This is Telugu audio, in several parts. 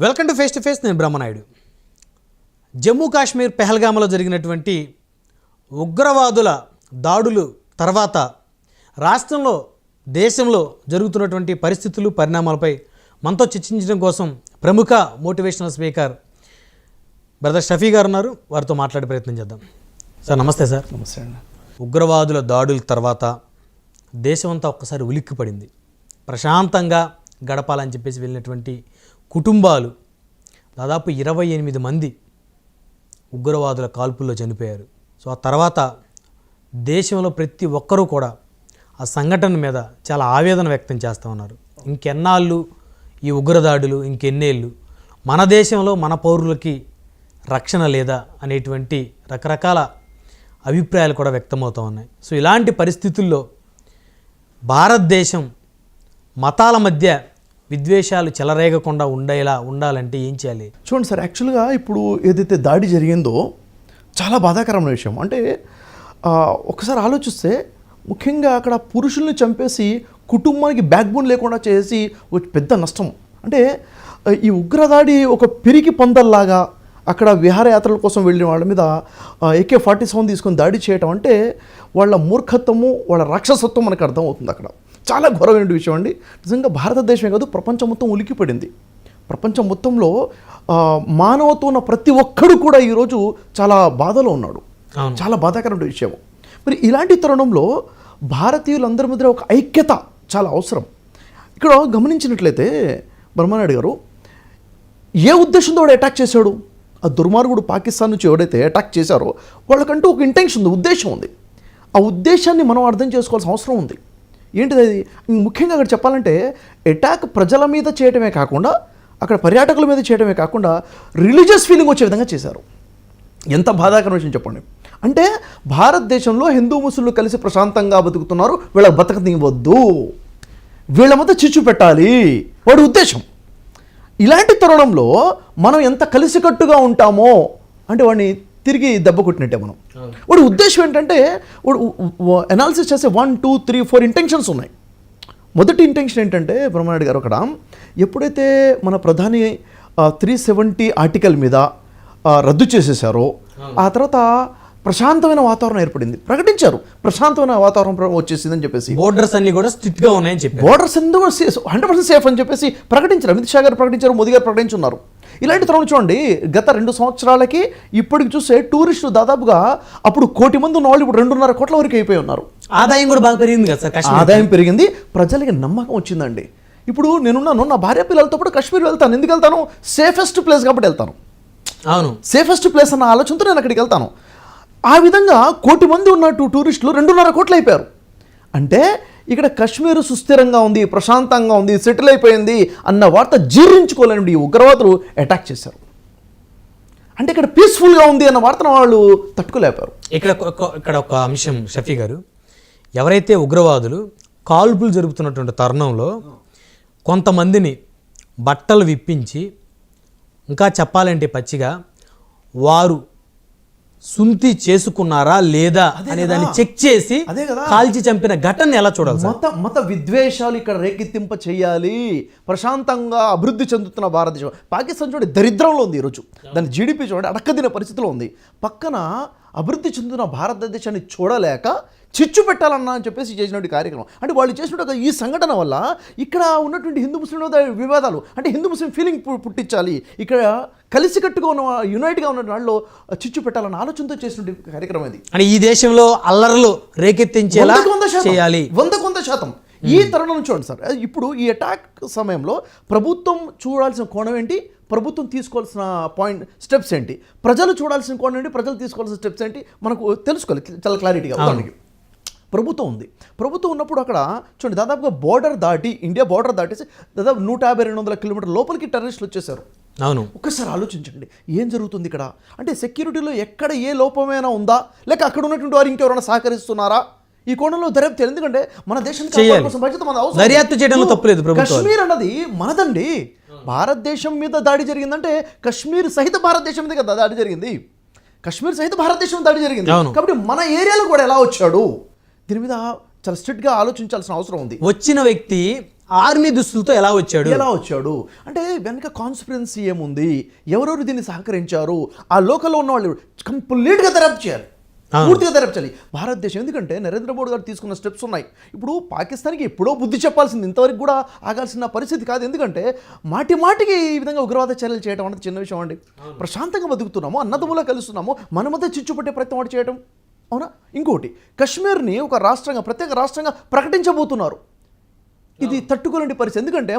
Welcome to face. నేను బ్రహ్మనాయుడు. జమ్మూ కాశ్మీర్ పెహల్గామలో జరిగినటువంటి ఉగ్రవాదుల దాడులు తర్వాత రాష్ట్రంలో దేశంలో జరుగుతున్నటువంటి పరిస్థితులు పరిణామాలపై మనతో చర్చించడం కోసం ప్రముఖ మోటివేషనల్ స్పీకర్ బ్రదర్ షఫీ గారు ఉన్నారు. వారితో మాట్లాడే ప్రయత్నం చేద్దాం. సార్ నమస్తే. సార్ నమస్తే అండి. ఉగ్రవాదుల దాడుల తర్వాత దేశమంతా ఒక్కసారి ఉలిక్కిపడింది. ప్రశాంతంగా గడపాలని చెప్పేసి వెళ్ళినటువంటి కుటుంబాలు దాదాపు 28 మంది ఉగ్రవాదుల కాల్పుల్లో చనిపోయారు. సో ఆ తర్వాత దేశంలో ప్రతి ఒక్కరూ కూడా ఆ సంఘటన మీద చాలా ఆవేదన వ్యక్తం చేస్తూ ఉన్నారు. ఇంకెన్నాళ్ళు ఈ ఉగ్రదాడులు, ఇంకెన్నేళ్ళు మన దేశంలో మన పౌరులకి రక్షణ లేదా అనేటువంటి రకరకాల అభిప్రాయాలు కూడా వ్యక్తమవుతూ ఉన్నాయి. సో ఇలాంటి పరిస్థితుల్లో భారతదేశం మతాల మధ్య విద్వేషాలు చెలరేగకుండా ఉండాలంటే ఏం చేయాలి? చూడండి సార్, యాక్చువల్గా ఇప్పుడు ఏదైతే దాడి జరిగిందో చాలా బాధాకరమైన విషయం. అంటే ఒకసారి ఆలోచిస్తే ముఖ్యంగా అక్కడ పురుషుల్ని చంపేసి కుటుంబానికి బ్యాక్ బోన్ లేకుండా చేసి ఒక పెద్ద నష్టం. అంటే ఈ ఉగ్రదాడి ఒక పిరికి పందల్లాగా అక్కడ విహారయాత్రల కోసం వెళ్ళిన వాళ్ళ మీద AK-47 తీసుకొని దాడి చేయటం అంటే వాళ్ళ మూర్ఖత్వము, వాళ్ళ రాక్షసత్వం మనకు అర్థమవుతుంది. అక్కడ చాలా ఘోరమైన విషయం అండి. నిజంగా భారతదేశమే కాదు, ప్రపంచం మొత్తం ఉలికిపడింది. ప్రపంచం మొత్తంలో మానవత్వం ఉన్న ప్రతి ఒక్కడు కూడా ఈరోజు చాలా బాధలో ఉన్నాడు. చాలా బాధాకరమైన విషయం. మరి ఇలాంటి తరుణంలో భారతీయులందరి మధ్య ఒక ఐక్యత చాలా అవసరం. ఇక్కడ గమనించినట్లయితే బ్రహ్మనాయుడు గారు ఏ ఉద్దేశంతో వాడు అటాక్ చేశాడు? ఆ దుర్మార్గుడు పాకిస్తాన్ నుంచి ఎవడైతే అటాక్ చేశారో వాళ్ళకంటూ ఒక ఇంటెన్షన్ ఉంది, ఉద్దేశం ఉంది. ఆ ఉద్దేశాన్ని మనం అర్థం చేసుకోవాల్సిన అవసరం ఉంది. ఏంటిది అది? ముఖ్యంగా అక్కడ చెప్పాలంటే అటాక్ ప్రజల మీద చేయటమే కాకుండా అక్కడ పర్యాటకుల మీద చేయడమే కాకుండా రిలీజియస్ ఫీలింగ్ వచ్చే విధంగా చేశారు. ఎంత బాధాకరమైన విషయం చెప్పండి. అంటే భారతదేశంలో హిందూ ముస్లింలు కలిసి ప్రశాంతంగా బతుకుతున్నారు, వీళ్ళకి బతకనివ్వద్దు, వీళ్ళ మధ్య చిచ్చు పెట్టాలి వాడి ఉద్దేశం. ఇలాంటి తరుణంలో మనం ఎంత కలిసికట్టుగా ఉంటామో అంటే వాడిని తిరిగి దెబ్బ కొట్టినట్టే మనం. వాడి ఉద్దేశం ఏంటంటే వాడు అనాలిసిస్ చేసే 1, 2, 3, 4 ఇంటెన్షన్స్ ఉన్నాయి. మొదటి ఇంటెన్షన్ ఏంటంటే బ్రహ్మనాయుడు గారు అక్కడ ఎప్పుడైతే మన ప్రధాని 370 ఆర్టికల్ మీద రద్దు చేసేసారో ఆ తర్వాత ప్రశాంతమైన వాతావరణం ఏర్పడింది. ప్రకటించారు ప్రశాంతమైన వాతావరణం వచ్చేసిందని చెప్పేసి. బోర్డర్స్ అన్ని కూడా స్ట్రిక్ట్గా ఉన్నాయని చెప్పి, బోర్డర్స్ అన్ని కూడా 100% సేఫ్ అని చెప్పేసి ప్రకటించారు. అమిత్ షా గారు ప్రకటించారు, మోదీ గారు ప్రకటించున్నారు. ఇలాంటి తరుణం చూడండి, గత 2 సంవత్సరాలకి ఇప్పటికి చూస్తే టూరిస్టులు దాదాపుగా అప్పుడు 1 కోటి మంది ఉన్న వాళ్ళు ఇప్పుడు 2.5 కోట్ల వరకు అయిపోయి ఉన్నారు. ఆదాయం కూడా బాగా పెరిగింది కదా సార్. ఆదాయం పెరిగింది, ప్రజలకి నమ్మకం వచ్చిందండి. ఇప్పుడు నేనున్నాను, నా భార్య పిల్లలతో పాటు కాశ్మీర్ వెళ్తాను. ఎందుకు వెళ్తాను? సేఫెస్ట్ ప్లేస్ కాబట్టి వెళ్తాను. అవును, సేఫెస్ట్ ప్లేస్ అన్న ఆలోచనతో నేను అక్కడికి వెళ్తాను. ఆ విధంగా 1 కోటి మంది ఉన్నట్టు టూరిస్టులు 2.5 కోట్లు అయిపోయారు. అంటే ఇక్కడ కాశ్మీర్ సుస్థిరంగా ఉంది, ప్రశాంతంగా ఉంది, సెటిల్ అయిపోయింది అన్న వార్త జీర్ణించుకోలేని ఈ ఉగ్రవాదులు అటాక్ చేశారు. అంటే ఇక్కడ పీస్ఫుల్గా ఉంది అన్న వార్తను వాళ్ళు తట్టుకోలేపారు. ఇక్కడ ఒక అంశం షఫీ గారు, ఎవరైతే ఉగ్రవాదులు కాల్పులు జరుపుతున్నటువంటి తరుణంలో కొంతమందిని బట్టలు విప్పించి, ఇంకా చెప్పాలంటే పచ్చిగా వారు సుంతి చేసుకున్నారా లేదా అనే దాన్ని చెక్ చేసి కాల్చి చంపిన ఘటన ఎలా చూడాలి? మత విద్వేషాలు ఇక్కడ రేకెత్తింప చేయాలి. ప్రశాంతంగా అభివృద్ధి చెందుతున్న భారతదేశం, పాకిస్తాన్ చూడండి దరిద్రంలో ఉంది ఈరోజు. దాని GDP చూడండి అడక్కదిన పరిస్థితిలో ఉంది. పక్కన అభివృద్ధి చెందుతున్న భారతదేశాన్ని చూడలేక చిచ్చు పెట్టాలన్నా అని చెప్పేసి చేసినటువంటి కార్యక్రమం. అంటే వాళ్ళు చేసినట్టు ఈ సంఘటన వల్ల ఇక్కడ ఉన్నటువంటి హిందూ ముస్లిం వివాదాలు, అంటే హిందూ ముస్లిం ఫీలింగ్ పుట్టించాలి, ఇక్కడ కలిసికట్టుగా ఉన్న యునైట్గా ఉన్న వాళ్ళలో చిచ్చు పెట్టాలన్న ఆలోచనతో చేసినటువంటి కార్యక్రమం ఇది. అంటే ఈ దేశంలో అల్లర్లు రేకెత్తించేలా చేయాలి 100%. ఈ తరుణం చూడండి సార్, ఇప్పుడు ఈ అటాక్ సమయంలో ప్రభుత్వం చూడాల్సిన కోణం ఏంటి, ప్రభుత్వం తీసుకోవాల్సిన స్టెప్స్ ఏంటి, ప్రజలు చూడాల్సిన కోణం ఏంటి, ప్రజలు తీసుకోవాల్సిన స్టెప్స్ ఏంటి మనకు తెలుసుకోవాలి చాలా క్లారిటీగా. ఉదాహరణకి ప్రభుత్వం ఉంది, ప్రభుత్వం ఉన్నప్పుడు అక్కడ చూడండి దాదాపుగా ఇండియా బోర్డర్ దాటేసి దాదాపు 150-200 కిలోమీటర్ల లోపలికి టెర్రరిస్టులు వచ్చేసారు. అవును, ఒక్కసారి ఆలోచించండి ఏం జరుగుతుంది ఇక్కడ. అంటే సెక్యూరిటీలో ఎక్కడ ఏ లోపమైనా ఉందా, లేక అక్కడ ఉన్నటువంటి వారు ఇంకెవరైనా సహకరిస్తున్నారా, ఈ కోణంలో దర్యాప్తు. ఎందుకంటే మన దేశానికి బాధ్యత మన అవసరం. దర్యాప్తు చేయడంలో తప్పలేదు. కశ్మీర్ అన్నది మనదండి. భారతదేశం మీద దాడి జరిగిందంటే కశ్మీర్ సహిత భారతదేశం మీద కదా దాడి జరిగింది. కశ్మీర్ సహిత భారతదేశం దాడి జరిగింది కాబట్టి మన ఏరియాలో కూడా ఎలా వచ్చాడు, దీని మీద చాలా స్ట్రిక్ట్గా ఆలోచించాల్సిన అవసరం ఉంది. వచ్చిన వ్యక్తి ఆర్మీ దుస్తులతో ఎలా వచ్చాడు అంటే వెనక కాన్స్పిరెన్సీ ఏముంది, ఎవరెవరు దీన్ని సహకరించారు, ఆ లోకల్లో ఉన్న వాళ్ళు కంప్లీట్గా దర్యాప్తు చేయాలి, పూర్తిగా దర్యాప్తాలి భారతదేశం. ఎందుకంటే నరేంద్ర మోడీ గారు తీసుకున్న స్టెప్స్ ఉన్నాయి. ఇప్పుడు పాకిస్తాన్కి ఎప్పుడో బుద్ధి చెప్పాల్సింది, ఇంతవరకు కూడా ఆగాల్సిన పరిస్థితి కాదు. ఎందుకంటే మాటికి ఈ విధంగా ఉగ్రవాద చర్యలు చేయడం అనేది చిన్న విషయం అండి. ప్రశాంతంగా బతుకుతున్నాము, అన్నదమ్ములా కలుస్తున్నాము, మన మధ్య చిచ్చుపట్టే ప్రయత్నం వాడు చేయడం అవునా. ఇంకోటి, కశ్మీర్ని ఒక రాష్ట్రంగా, ప్రత్యేక రాష్ట్రంగా ప్రకటించబోతున్నారు. ఇది తట్టుకోలేని పరిస్థితి. ఎందుకంటే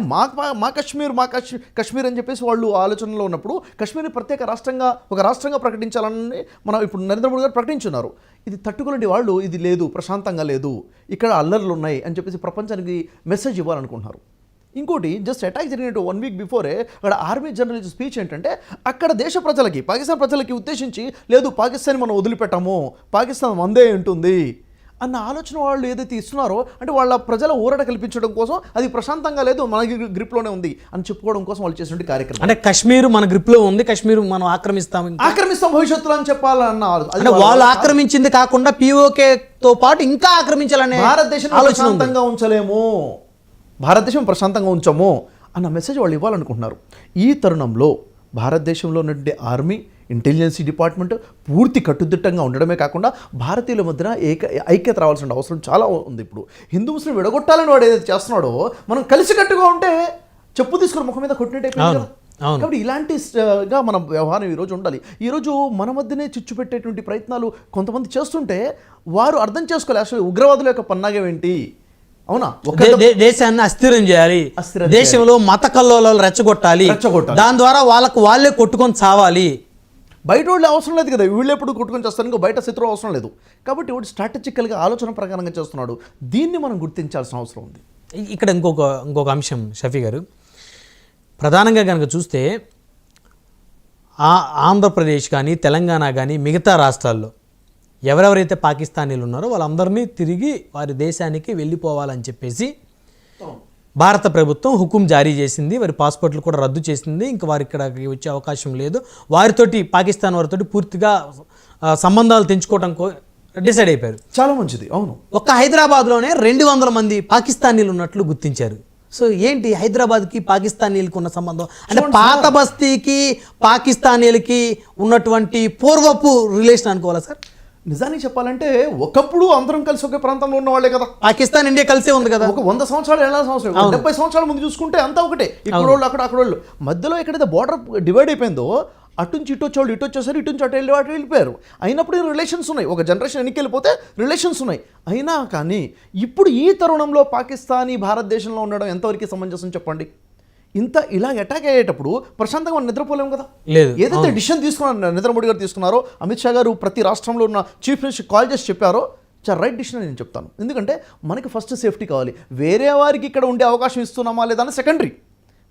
మా కశ్మీర్ అని చెప్పేసి వాళ్ళు ఆలోచనలో ఉన్నప్పుడు కశ్మీర్ని ప్రత్యేక రాష్ట్రంగా, ఒక రాష్ట్రంగా ప్రకటించాలని మనం ఇప్పుడు నరేంద్ర మోడీ గారు ప్రకటించున్నారు. ఇది తట్టుకోలేని వాళ్ళు, ఇది లేదు, ప్రశాంతంగా లేదు, ఇక్కడ అల్లర్లు ఉన్నాయి అని చెప్పేసి ప్రపంచానికి మెసేజ్ ఇవ్వాలనుకుంటున్నారు. ఇంకోటి, జస్ట్ అటాక్ జరిగినట్టు 1 వీక్ బిఫోరే అక్కడ ఆర్మీ జనరల్ స్పీచ్ ఏంటంటే, అక్కడ దేశ ప్రజలకి, పాకిస్తాన్ ప్రజలకి ఉద్దేశించి, లేదు పాకిస్తాన్ మనం వదిలిపెట్టాము, పాకిస్తాన్ మందే ఉంటుంది అన్న ఆలోచన వాళ్ళు ఏదైతే ఇస్తున్నారో, అంటే వాళ్ళ ప్రజల ఊరట కల్పించడం కోసం, అది ప్రశాంతంగా లేదు, మన గ్రిప్లోనే ఉంది అని చెప్పుకోవడం కోసం వాళ్ళు చేసినటువంటి కార్యక్రమం. అంటే కశ్మీర్ మన గ్రిప్లో ఉంది, కశ్మీర్ మనం ఆక్రమిస్తాం భవిష్యత్తులో అని చెప్పాలన్న అంటే వాళ్ళు ఆక్రమించింది కాకుండా POKతో పాటు ఇంకా ఆక్రమించాలనే భారతదేశం ప్రశాంతంగా ఉంచలేము, భారతదేశం ప్రశాంతంగా ఉంచము అన్న మెసేజ్ వాళ్ళు ఇవ్వాలనుకుంటున్నారు. ఈ తరుణంలో భారతదేశంలో ఉన్నటువంటి ఆర్మీ, ఇంటెలిజెన్స్ డిపార్ట్మెంట్ పూర్తి కట్టుదిట్టంగా ఉండడమే కాకుండా భారతీయుల మధ్యన ఐక్యత రావాల్సిన అవసరం చాలా ఉంది. ఇప్పుడు హిందూ ముస్లిం విడగొట్టాలని వాడు ఏదైతే చేస్తున్నాడో, మనం కలిసికట్టుగా ఉంటే చెప్పు తీసుకుని ముఖం మీద కొట్టినట్టే. కాబట్టి ఇలాంటిగా మన వ్యవహారం ఈరోజు ఉండాలి. ఈరోజు మన మధ్యనే చిచ్చు పెట్టేటువంటి ప్రయత్నాలు కొంతమంది చేస్తుంటే వారు అర్థం చేసుకోవాలి అసలు ఉగ్రవాదుల యొక్క పన్నాగం ఏంటి. అవునా, దేశాన్ని అస్థిరం చేయాలి, దేశంలో మత కల్లోలాలు రెచ్చగొట్టాలి, దాని ద్వారా వాళ్ళే కొట్టుకొని చావాలి. బయట వాళ్ళు అవసరం లేదు కదా, వీళ్ళు ఎప్పుడు కొట్టుకొని చేస్తారు, ఇంకా బయట శత్రువు అవసరం లేదు. కాబట్టి వాడు స్ట్రాటజికల్గా ఆలోచన ప్రకారంగా చేస్తున్నాడు. దీన్ని మనం గుర్తించాల్సిన అవసరం ఉంది. ఇక్కడ ఇంకొక అంశం షఫీ గారు, ప్రధానంగా కనుక చూస్తే ఆంధ్రప్రదేశ్ కానీ తెలంగాణ కానీ మిగతా రాష్ట్రాల్లో ఎవరెవరైతే పాకిస్తానీలు ఉన్నారో వాళ్ళందరినీ తిరిగి వారి దేశానికి వెళ్ళిపోవాలని చెప్పేసి భారత ప్రభుత్వం హుకుం జారీ చేసింది. వారి పాస్పోర్ట్లు కూడా రద్దు చేసింది. ఇంకా వారి ఇక్కడికి వచ్చే అవకాశం లేదు. వారితోటి, పాకిస్తాన్ వారితోటి పూర్తిగా సంబంధాలు తెంచుకోవడం డిసైడ్ అయిపోయారు. చాలా మంచిది. అవును, ఒక్క హైదరాబాద్లోనే 200 మంది పాకిస్తానీలు ఉన్నట్లు గుర్తించారు. సో ఏంటి హైదరాబాద్కి పాకిస్తానీలకు ఉన్న సంబంధం? అంటే పాత బస్తీకి పాకిస్తానీలకి ఉన్నటువంటి పూర్వపు రిలేషన్ అనుకోవాలా సార్? నిజానికి చెప్పాలంటే ఒకప్పుడు అందరం కలిసి ఒకే ప్రాంతంలో ఉన్న వాళ్ళే కదా. పాకిస్తాన్ ఇండియా కలిసే ఉంది కదా. ఒక 100 సంవత్సరాలు 70 సంవత్సరాల ముందు చూసుకుంటే అంతా ఒకటే. ఇక్కడ వాళ్ళు అక్కడ వాళ్ళు మధ్యలో ఎక్కడైతే బార్డర్ డివైడ్ అయిపోయిందో, అటు నుంచి ఇటు వచ్చేవాళ్ళు ఇటు వచ్చేసారు, ఇటు నుంచి అటు వెళ్ళిపోయారు. అయినప్పుడు రిలేషన్స్ ఉన్నాయి. ఒక జనరేషన్ ఎన్నికి వెళ్ళిపోతే రిలేషన్స్ ఉన్నాయి. అయినా కానీ ఇప్పుడు ఈ తరుణంలో పాకిస్తానీ భారతదేశంలో ఉండడం ఎంతవరకు సమంజసం చెప్పండి? ఇలా అటాక్ అయ్యేటప్పుడు ప్రశాంతంగా మనం నిద్రపోలేము కదా. ఏదైతే డిసిషన్ తీసుకున్నారు నరేంద్ర మోడీ గారు తీసుకున్నారో, అమిత్ షా గారు ప్రతి రాష్ట్రంలో ఉన్న చీఫ్ మినిస్టర్ కాల్ చేసి చెప్పారో, చాలా రైట్ డిసిషన్ నేను చెప్తాను. ఎందుకంటే మనకి ఫస్ట్ సేఫ్టీ కావాలి. వేరే వారికి ఇక్కడ ఉండే అవకాశం ఇస్తున్నామా లేదా అని సెకండరీ.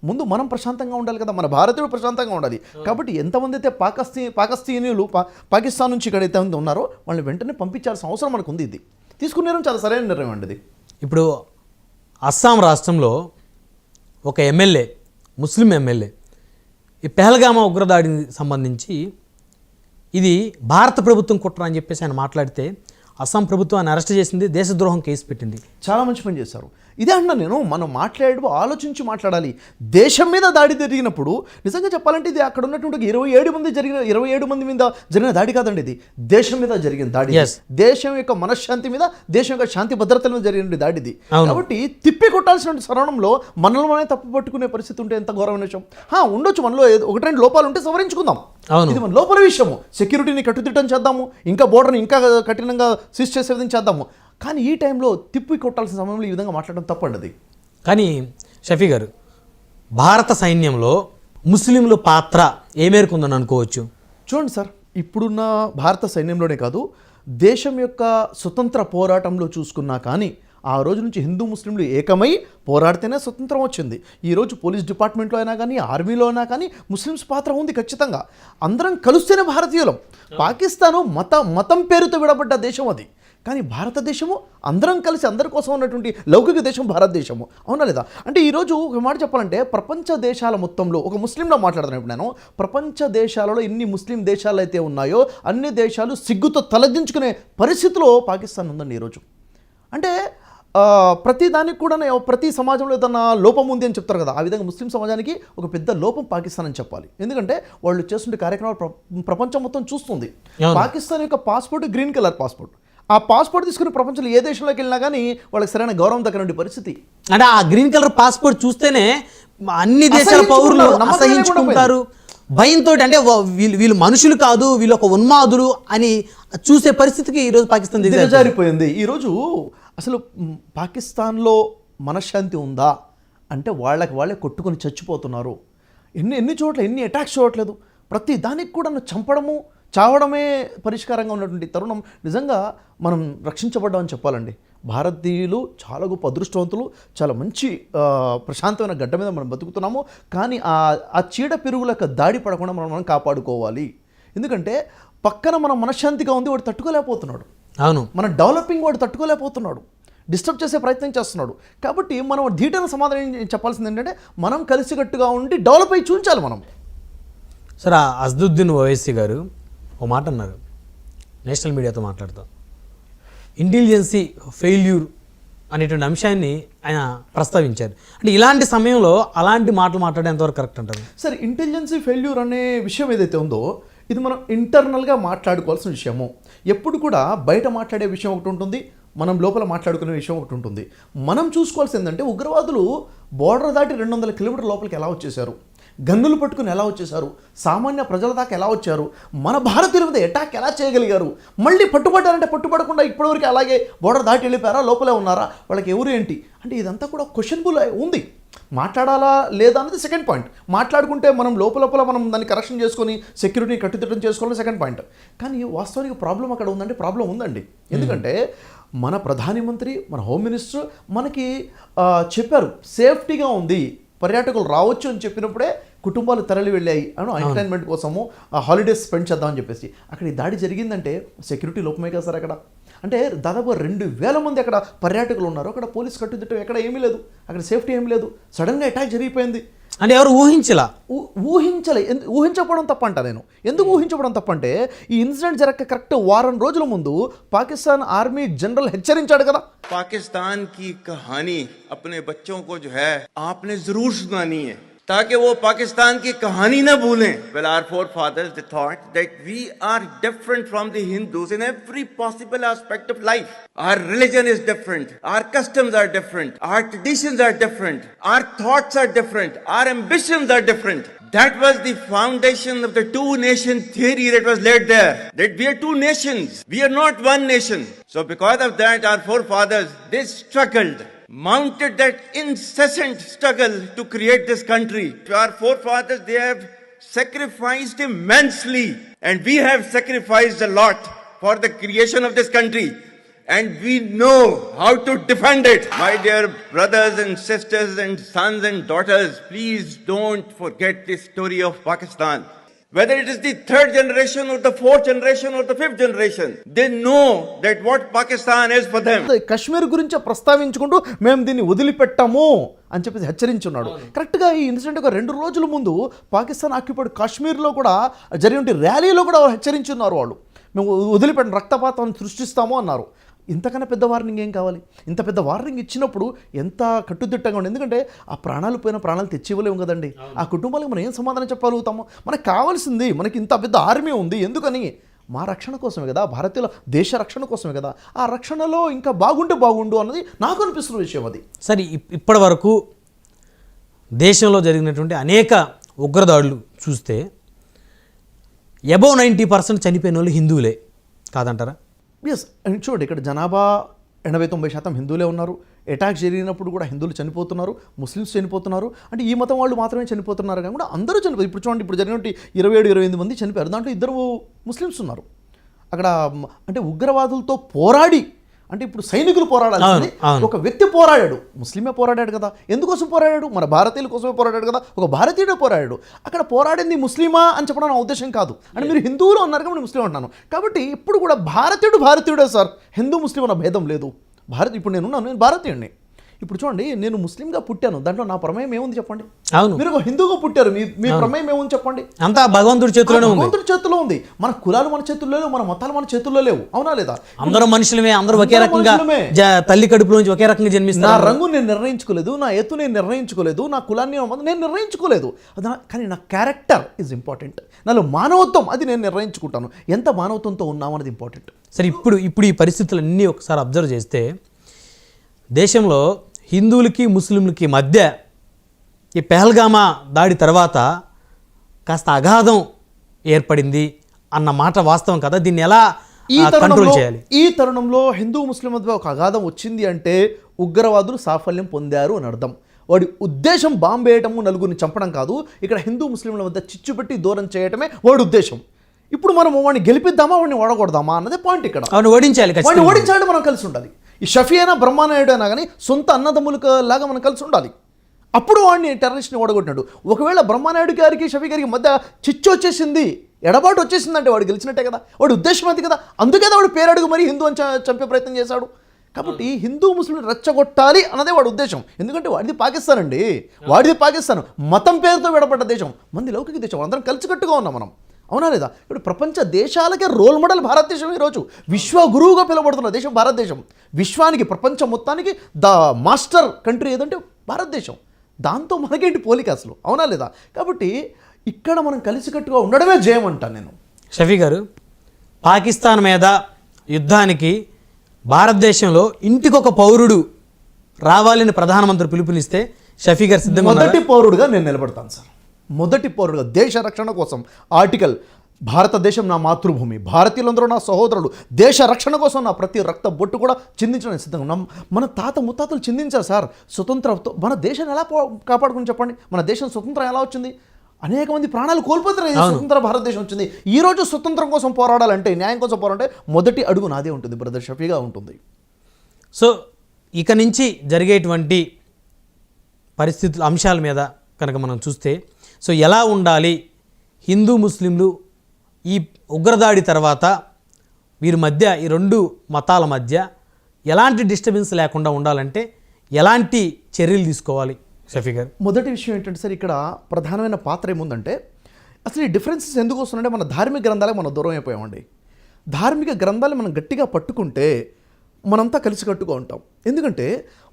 ముందు మనం ప్రశాంతంగా ఉండాలి కదా, మన భారతీయుడు ప్రశాంతంగా ఉండాలి. కాబట్టి ఎంతమంది అయితే పాకిస్తానీయులు పాకిస్తాన్ నుంచి ఇక్కడైతే ఉన్నారో వాళ్ళని వెంటనే పంపించాల్సిన అవసరం మనకు ఉంది. ఇది తీసుకునే చాలా సరైన నిర్ణయం అండి ఇది. ఇప్పుడు అస్సాం రాష్ట్రంలో ఒక ఎమ్మెల్యే, ముస్లిం ఎమ్మెల్యే, ఈ పెహల్గామా ఉగ్రదాడికి సంబంధించి ఇది భారత ప్రభుత్వం కుట్ర అని చెప్పేసి ఆయన మాట్లాడితే అస్సాం ప్రభుత్వం ఆయన అరెస్ట్ చేసింది, దేశద్రోహం కేసు పెట్టింది. చాలా మంచి పని చేశారు. ఇదే అన్నా నేను, మనం మాట్లాడేటప్పుడు ఆలోచించి మాట్లాడాలి. దేశం మీద దాడి జరిగినప్పుడు నిజంగా చెప్పాలంటే ఇది అక్కడ ఉన్నటువంటి 27 మంది మీద జరిగిన దాడి కాదండి, ఇది దేశం మీద జరిగిన దాడి. దేశం యొక్క మనశ్శాంతి మీద, దేశం యొక్క శాంతి భద్రతల మీద జరిగిన దాడి ఇది. కాబట్టి తిప్పి కొట్టాల్సిన తరుణంలో మనల్ని తప్పు పట్టుకునే పరిస్థితి ఉంటే ఎంత ఘోరమైన విషయం. ఉండొచ్చు మనలో 1-2 లోపాలు ఉంటే సవరించుకుందాం, ఇది మన లోపల విషయము. సెక్యూరిటీని కట్టుదిట్టం చేద్దాము, ఇంకా బోర్డర్ని ఇంకా కఠినంగా సీజ్ చేసే విధంగా చేద్దాము. కానీ ఈ టైంలో తిప్పి కొట్టాల్సిన సమయంలో ఈ విధంగా మాట్లాడడం తప్పండి. కానీ షఫీ గారు, భారత సైన్యంలో ముస్లింల పాత్ర ఏ మేరకు ఉందని అనుకోవచ్చు? చూడండి సార్, ఇప్పుడున్న భారత సైన్యంలోనే కాదు, దేశం యొక్క స్వతంత్ర పోరాటంలో చూసుకున్నా కానీ ఆ రోజు నుంచి హిందూ ముస్లింలు ఏకమై పోరాడితేనే స్వతంత్రం వచ్చింది. ఈరోజు పోలీస్ డిపార్ట్మెంట్లో అయినా కానీ, ఆర్మీలో అయినా కానీ ముస్లిమ్స్ పాత్ర ఉంది ఖచ్చితంగా. అందరం కలుస్తేనే భారతీయులం. పాకిస్తాను మతం పేరుతో విడబడ్డ దేశం అది. కానీ భారతదేశము అందరం కలిసి అందరి కోసం ఉన్నటువంటి లౌకిక దేశం భారతదేశము, అవునా లేదా? అంటే ఈరోజు ఒక మాట చెప్పాలంటే, ప్రపంచ దేశాల మొత్తంలో ఒక ముస్లింలో మాట్లాడుతున్నాను ఇప్పుడు నేను, ప్రపంచ దేశాలలో ఎన్ని ముస్లిం దేశాలు అయితే ఉన్నాయో అన్ని దేశాలు సిగ్గుతో తలదించుకునే పరిస్థితిలో పాకిస్తాన్ ఉందండి ఈరోజు. అంటే ప్రతి దానికి కూడా ప్రతి సమాజంలో ఏదన్నా లోపం ఉంది అని చెప్తారు కదా, ఆ విధంగా ముస్లిం సమాజానికి ఒక పెద్ద లోపం పాకిస్తాన్ అని చెప్పాలి. ఎందుకంటే వాళ్ళు చేస్తుంటే కార్యక్రమాలు ప్రపంచం మొత్తం చూస్తుంది. పాకిస్తాన్ యొక్క పాస్పోర్ట్ గ్రీన్ కలర్ పాస్పోర్ట్. ఆ పాస్పోర్ట్ తీసుకుని ప్రపంచంలో ఏ దేశంలోకి వెళ్ళినా కానీ వాళ్ళకి సరైన గౌరవం దక్కనటువంటి పరిస్థితి. అంటే ఆ గ్రీన్ కలర్ పాస్పోర్ట్ చూస్తేనే అన్ని దేశాల పౌరులు అసహించుకుంటారు భయంతో. అంటే వీళ్ళు మనుషులు కాదు, వీళ్ళు ఒక ఉన్మాదులు అని చూసే పరిస్థితికి ఈరోజు పాకిస్తాన్ దిగజారిపోయింది. ఈరోజు అసలు పాకిస్తాన్లో మనశ్శాంతి ఉందా అంటే వాళ్ళే కొట్టుకొని చచ్చిపోతున్నారు. ఎన్ని చోట్ల ఎన్ని అటాక్స్ చూడట్లేదు. ప్రతి దానికి కూడా చంపడము చావడమే పరిష్కారంగా ఉన్నటువంటి తరుణం. నిజంగా మనం రక్షించబడ్డామని చెప్పాలండి. భారతీయులు చాలా గొప్ప అదృష్టవంతులు, చాలా మంచి ప్రశాంతమైన గడ్డ మీద మనం బతుకుతున్నాము. కానీ ఆ చీడ పిరుగుల యొక్క దాడి పడకుండా మనం కాపాడుకోవాలి. ఎందుకంటే పక్కన మన మనశ్శాంతిగా ఉంది, వాడు తట్టుకోలేకపోతున్నాడు. అవును, మన డెవలపింగ్ వాడు తట్టుకోలేకపోతున్నాడు, డిస్టర్బ్ చేసే ప్రయత్నం చేస్తున్నాడు. కాబట్టి మనం ధీటైన సమాధానం చెప్పాల్సింది ఏంటంటే మనం కలిసికట్టుగా ఉండి డెవలప్ అయ్యి చూపించాలి మనం. సరే, అసదుద్దీన్ ఓవైసీ గారు ఓ మాట అన్నారు నేషనల్ మీడియాతో మాట్లాడుతూ. ఇంటెలిజెన్సీ ఫెయిల్యూర్ అనేటువంటి అంశాన్ని ఆయన ప్రస్తావించారు. అంటే ఇలాంటి సమయంలో అలాంటి మాటలు మాట్లాడేంతవరకు కరెక్ట్ అంటారు? సరే, ఇంటెలిజెన్సీ ఫెయిల్యూర్ అనే విషయం ఏదైతే ఉందో ఇది మనం ఇంటర్నల్గా మాట్లాడుకోవాల్సిన విషయము. ఎప్పుడు కూడా బయట మాట్లాడే విషయం ఒకటి ఉంటుంది, మనం లోపల మాట్లాడుకునే విషయం ఒకటి ఉంటుంది. మనం చూసుకోవాల్సింది ఏంటంటే ఉగ్రవాదులు బోర్డర్ దాటి 200 కిలోమీటర్ల లోపలికి ఎలా వచ్చేసారు, గన్నులు పట్టుకుని ఎలా వచ్చేసారు, సామాన్య ప్రజల దాకా ఎలా వచ్చారు, మన భారతీయుల మీద అటాక్ ఎలా చేయగలిగారు, మళ్ళీ పట్టుబడ్డారంటే పట్టుబడకుండా ఇప్పటివరకు అలాగే బోర్డర్ దాటి వెళ్ళిపోయారా, లోపలే ఉన్నారా, వాళ్ళకి ఎవరు ఏంటి అంటే ఇదంతా కూడా క్వశ్చనబుల్ ఉంది. మాట్లాడాలా లేదా అనేది సెకండ్ పాయింట్. మాట్లాడుకుంటే మనం లోపల మనం దాన్ని కరెక్షన్ చేసుకొని సెక్యూరిటీని కట్టుదిట్టం చేసుకోవాలని సెకండ్ పాయింట్. కానీ వాస్తవానికి ప్రాబ్లం అక్కడ ఉందంటే ప్రాబ్లం ఉందండి. ఎందుకంటే మన ప్రధాని మంత్రి, మన హోమ్ మినిస్టర్ మనకి చెప్పారు సేఫ్టీగా ఉంది, పర్యాటకులు రావచ్చు అని చెప్పినప్పుడే కుటుంబాలు తరలి వెళ్ళాయి అని ఎంటర్టైన్మెంట్ కోసము హాలిడేస్ స్పెండ్ చేద్దామని చెప్పేసి. అక్కడ ఈ దాడి జరిగిందంటే సెక్యూరిటీ లోపమే కదా సార్. అక్కడ అంటే దాదాపు 2000 మంది అక్కడ పర్యాటకులు ఉన్నారు. అక్కడ పోలీస్ కట్టుదిట్టం ఎక్కడ ఏమీ లేదు, అక్కడ సేఫ్టీ ఏమీ లేదు. సడన్గా అటాక్ జరిగిపోయింది. అంటే ఎవరు ఊహించకపోవడం తప్పంట. నేను ఎందుకు ఊహించకపోవడం తప్పంటే ఈ ఇన్సిడెంట్ జరగక కరెక్ట్ వారం రోజుల ముందు పాకిస్తాన్ ఆర్మీ జనరల్ హెచ్చరించాడు కదా, पाकिस्तान की कहानी अपने बच्चों को जो है आपने जरूर सुनानी है ताकि वो पाकिस्तान की कहानी ना भूलें. Well, our forefathers they thought that we are different from the Hindus in every possible aspect of life. Our religion is different, our customs are different, our traditions are different, our thoughts are different, our ambitions are different. That was the foundation of the two nation theory that was laid there. That we are two nations, we are not one nation. So because of that, our forefathers, they struggled, mounted that incessant struggle to create this country. Our forefathers, they have sacrificed immensely, and we have sacrificed a lot for the creation of this country. And we know how to defend it. My dear brothers and sisters and sons and daughters, please don't forget the story of Pakistan. Whether it is the 3rd generation or the 4th generation or the 5th generation, they know that what Pakistan is for them. Kashmir గురించి ప్రస్తావించుకుంటూ మేము దీన్ని వదిలిపెట్టాము అని చెప్పేసి హెచ్చరించున్నాడు. కరెక్ట్గా ఈ ఇన్సిడెంట్ ఒక 2 రోజుల ముందు పాకిస్తాన్ ఆక్యుపైడ్ కాశ్మీర్లో కూడా జరిగిన ర్యాలీలో కూడా హెచ్చరించున్నారు. వాళ్ళు మేము వదిలిపెట్టిన రక్తపాతం సృష్టిస్తాము అన్నారు. ఇంతకన్నా పెద్ద వార్నింగ్ ఏం కావాలి? ఇంత పెద్ద వార్నింగ్ ఇచ్చినప్పుడు ఎంత కట్టుదిట్టంగా ఉంది. ఎందుకంటే ఆ ప్రాణాలు పోయిన ప్రాణాలు తెచ్చి ఇవ్వలేము కదండి. ఆ కుటుంబాలకు మనం ఏం సమాధానం చెప్పగలుగుతాము? మనకు కావాల్సింది, మనకి ఇంత పెద్ద ఆర్మీ ఉంది ఎందుకని? మా రక్షణ కోసమే కదా, భారతీయుల దేశ రక్షణ కోసమే కదా. ఆ రక్షణలో ఇంకా బాగుంటే బాగుండు అన్నది నాకు అనిపిస్తున్న విషయం. అది సరే, ఇప్పటి వరకు దేశంలో జరిగినటువంటి అనేక ఉగ్రదాడులు చూస్తే అబౌవ్ 90% చనిపోయిన వాళ్ళు హిందువులే కాదంటారా? ఎస్, చూడండి ఇక్కడ జనాభా 80-90% హిందువులే ఉన్నారు. అటాక్ జరిగినప్పుడు కూడా హిందువులు చనిపోతున్నారు, ముస్లిమ్స్ చనిపోతున్నారు. అంటే ఈ మతం వాళ్ళు మాత్రమే చనిపోతున్నారు కానీ కూడా అందరూ చనిపోతారు. ఇప్పుడు చూడండి, ఇప్పుడు జరిగినట్టు 27-28 మంది చనిపోయారు. దాంట్లో 2 ముస్లిమ్స్ ఉన్నారు అక్కడ. అంటే ఉగ్రవాదులతో పోరాడి, అంటే ఇప్పుడు సైనికులు పోరాడాల్సింది ఒక వ్యక్తి పోరాడాడు, ముస్లిమే పోరాడాడు కదా. ఎందుకోసం పోరాడాడు? మన భారతీయుల కోసమే పోరాడాడు కదా. ఒక భారతీయుడే పోరాడాడు. అక్కడ పోరాడింది ముస్లిమా అని చెప్పడం నా ఉద్దేశం కాదు. అంటే మీరు హిందువులు అన్నారు కాబట్టి ముస్లిం అంటున్నాను. కాబట్టి ఇప్పుడు కూడా భారతీయుడే సార్, హిందూ ముస్లిం అన్న భేదం లేదు. ఇప్పుడు నేను భారతీయుడిని. ఇప్పుడు చూడండి, నేను ముస్లింగా పుట్టాను, దాంట్లో నా ప్రమేయం ఏముంది చెప్పండి? అవును, మీరు ఒక హిందూగా పుట్టారు, మీ ప్రమేయం ఏముంది చెప్పండి? అంతా భగవంతుడి చేతిలోనే ఉంది. భగవంతుడి చేతిలో ఉంది. మన కులాలు మన చేతుల్లో లేవు, మన మతాలు మన చేతుల్లో లేవు, అవునా లేదా? అందరూ మనుషులమే, అందరూ ఒకే అందరూ రకంగా మనుషులమే. తల్లి కడుపులో నుంచి ఒకే రకంగా నా జన్మిస్తారు. రంగు నేను నిర్ణయించుకోలేదు, నా ఎత్తు నేను నిర్ణయించుకోలేదు, నా కులాన్ని నేను నిర్ణయించుకోలేదు. కానీ నా క్యారెక్టర్ ఈజ్ ఇంపార్టెంట్. నాలో మానవత్వం, అది నేను నిర్ణయించుకుంటాను. ఎంత మానవత్వంతో ఉన్నామన్నది ఇంపార్టెంట్. సరే, ఇప్పుడు ఈ పరిస్థితులన్నీ ఒకసారి అబ్జర్వ్ చేస్తే దేశంలో హిందువులకి ముస్లింలకి మధ్య ఈ పెహల్గామా దాడి తర్వాత కాస్త అగాధం ఏర్పడింది అన్న మాట వాస్తవం కదా. దీన్ని ఎలా కంట్రోల్ చేయాలి? ఈ తరుణంలో హిందూ ముస్లిం మధ్య ఒక అగాధం వచ్చింది అంటే ఉగ్రవాదులు సాఫల్యం పొందారు అని అర్థం. వాడి ఉద్దేశం బాంబు వేయటము, నలుగురిని చంపడం కాదు. ఇక్కడ హిందూ ముస్లింల మధ్య చిచ్చు పెట్టి దూరం చేయటమే వాడి ఉద్దేశం. ఇప్పుడు మనం వాడిని గెలిపిద్దామా, వాడిని ఓడగొడదామా అన్నదే పాయింట్ ఇక్కడ. వాడిని ఓడించాలి, వాడిని ఓడించాలంటే మనం కలిసి ఉండాలి. ఈ షఫీ అయినా బ్రహ్మానాయుడు అయినా కానీ సొంత అన్నదమ్ములకు లాగా మనం కలిసి ఉండాలి. అప్పుడు వాడిని టెర్రరిస్ట్ని ఓడగొట్టినాడు. ఒకవేళ బ్రహ్మానాయుడు గారికి షఫీ గారికి మధ్య చిచ్చు వచ్చేసింది, ఎడబాటు వచ్చేసిందంటే వాడు గెలిచినట్టే కదా. వాడి ఉద్దేశం అది కదా. అందుకే వాడు పేరడుగు మరి హిందూ అని చంపే ప్రయత్నం చేశాడు. కాబట్టి హిందూ ముస్లింలు రెచ్చగొట్టాలి అన్నదే వాడి ఉద్దేశం. ఎందుకంటే వాడిది పాకిస్తాన్ అండి, వాడిది పాకిస్తాన్, మతం పేరుతో విడబడ్డ దేశం, మంది లౌకిక దేశం, అందరం కలిసికట్టుగా ఉన్నాం మనం, అవునా లేదా? ఇప్పుడు ప్రపంచ దేశాలకే రోల్ మోడల్ భారతదేశం. ఈరోజు విశ్వ గురువుగా పిలువబడుతున్న దేశం భారతదేశం. విశ్వానికి, ప్రపంచం మొత్తానికి ద మాస్టర్ కంట్రీ ఏదంటే భారతదేశం. దాంతో మనకేంటి పోలిక అసలు, అవునా లేదా? కాబట్టి ఇక్కడ మనం కలిసికట్టుగా ఉండడమే జయం అంటాను నేను. షఫీ గారు, పాకిస్తాన్ మీద యుద్ధానికి భారతదేశంలో ఇంటికొక పౌరుడు రావాలని ప్రధానమంత్రి పిలుపునిస్తే షఫీ గారు సిద్ధంగా ఉన్నారా? మొదటి పౌరుడుగా నేను నిలబడతాను సార్. మొదటి పౌరుడుగా దేశ రక్షణ కోసం ఆర్టికల్, భారతదేశం నా మాతృభూమి, భారతీయులందరూ నా సహోదరులు, దేశ రక్షణ కోసం నా ప్రతి రక్త బొట్టు కూడా చిందించడానికి సిద్ధంగా ఉన్నాం. మన తాత ముత్తాతలు చిందించారు సార్ స్వతంత్రంతో. మన దేశాన్ని ఎలా కాపాడుకుని చెప్పండి? మన దేశం స్వతంత్రం ఎలా వచ్చింది? అనేక మంది ప్రాణాలు కోల్పోతారు. స్వతంత్ర భారతదేశం వచ్చింది. ఈ రోజు స్వతంత్రం కోసం పోరాడాలంటే, న్యాయం కోసం పోరాడాలంటే మొదటి అడుగు నాదే ఉంటుంది, బ్రదర్ షఫీగా ఉంటుంది. సో ఇక నుంచి జరిగేటువంటి పరిస్థితుల అంశాల మీద కనుక మనం చూస్తే, సో ఎలా ఉండాలి హిందూ ముస్లింలు ఈ ఉగ్రదాడి తర్వాత వీరి మధ్య, ఈ రెండు మతాల మధ్య ఎలాంటి డిస్టర్బెన్స్ లేకుండా ఉండాలంటే ఎలాంటి చర్యలు తీసుకోవాలి షఫీ గారు? మొదటి విషయం ఏంటంటే సార్, ఇక్కడ ప్రధానమైన పాత్ర ఏముందంటే, అసలు ఈ డిఫరెన్సెస్ ఎందుకు వస్తున్నాయంటే మన ధార్మిక గ్రంథాలకు మనం దూరం అయిపోయామండి. ధార్మిక గ్రంథాలు మనం గట్టిగా పట్టుకుంటే మనంతా కలిసికట్టుగా ఉంటాం. ఎందుకంటే